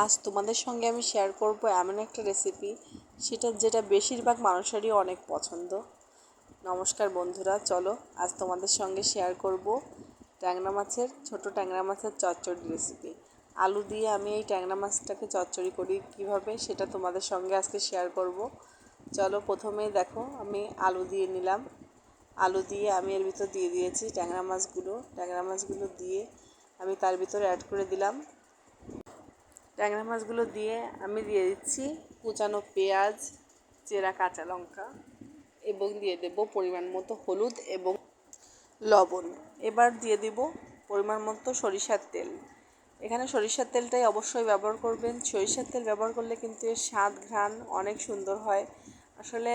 আজ তোমাদের সঙ্গে আমি শেয়ার করব এমন একটা রেসিপি যেটা বেশিরভাগ মানুষেরই অনেক পছন্দ। নমস্কার বন্ধুরা, চলো আজ তোমাদের সঙ্গে শেয়ার করব ছোট ট্যাংরা মাছের চচ্চড়ি রেসিপি। আলু দিয়ে আমি এই ট্যাংরা মাছটাকে চচ্চড়ি করি কিভাবে সেটা তোমাদের সঙ্গে আজকে শেয়ার করব। চলো, প্রথমেই দেখো আমি আলু দিয়ে নিলাম। আলু দিয়ে আমি এর ভিতর দিয়ে দিয়েছি ট্যাংরা মাছগুলো দিয়ে আমি তার ভিতরে অ্যাড করে দিলাম। ট্যাংরা মাছগুলো দিয়ে আমি দিয়ে দিচ্ছি কুচানো পেঁয়াজ, চেরা কাঁচা লঙ্কা এবং দিয়ে দেব পরিমাণ মতো হলুদ এবং লবণ। এবার দিয়ে দেব পরিমাণ মতো সরিষার তেল। এখানে সরিষার তেলটাই অবশ্যই ব্যবহার করবেন। সরিষার তেল ব্যবহার করলে কিন্তু এর স্বাদ ঘ্রাণ অনেক সুন্দর হয়। আসলে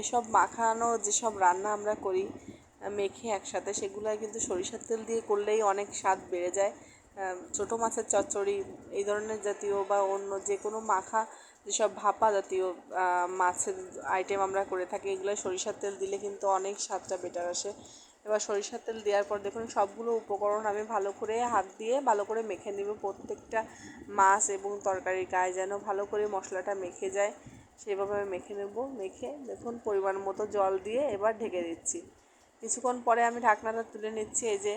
এসব মাখানো যেসব রান্না আমরা করি মেখে একসাথে, সেগুলোয় কিন্তু সরিষার তেল দিয়ে করলেই অনেক স্বাদ বেড়ে যায়। ছোটো মাছের চচ্চড়ি এই ধরনের জাতীয় বা অন্য যে কোনো মাখা যেসব ভাপা জাতীয় মাছের আইটেম আমরা করে থাকি, এগুলো সরিষার তেল দিলে কিন্তু অনেক স্বাদটা বেটার আসে। এবার সরিষার তেল দেওয়ার পর দেখুন সবগুলো উপকরণ আমি ভালো করে হাত দিয়ে ভালো করে মেখে নেব। প্রত্যেকটা মাছ এবং তরকারির গায়ে যেন ভালো করে মশলাটা মেখে যায়, সেভাবে আমি মেখে নেব। মেখে দেখুন পরিমাণ মতো জল দিয়ে এবার ঢেকে দিচ্ছি। কিছুক্ষণ পরে আমি ঢাকনাটা তুলে নিচ্ছি। এই যে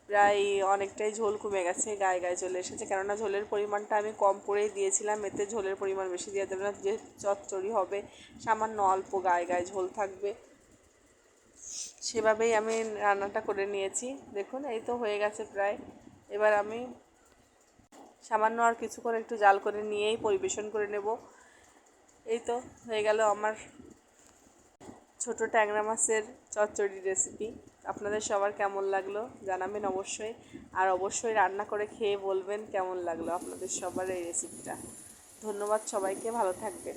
প্রায় অনেকটাই ঝোল কমে গেছে, গায়ে গায়ে চলে এসেছে, কেননা ঝোলের পরিমাণটা আমি কম করেই দিয়েছিলাম। এতে ঝোলের পরিমাণ বেশি দিয়ে দেবে না, যে চচ্চড়ি হবে সামান্য অল্প গায়ে গায়ে ঝোল থাকবে, সেভাবেই আমি রান্নাটা করে নিয়েছি। দেখুন এই তো হয়ে গেছে প্রায়। এবার আমি সামান্য আর কিছুক্ষণ একটু জাল করে নিয়েই পরিবেশন করে নেব। এই তো হয়ে গেল আমার ছোটো ট্যাংরা মাছের চচ্চড়ি রেসিপি। আপনাদের সবার কেমন লাগলো জানাবেন অবশ্যই, আর অবশ্যই রান্না করে খেয়ে বলবেন কেমন লাগলো আপনাদের সবার এই রেসিপিটা। ধন্যবাদ সবাইকে, ভালো থাকবেন।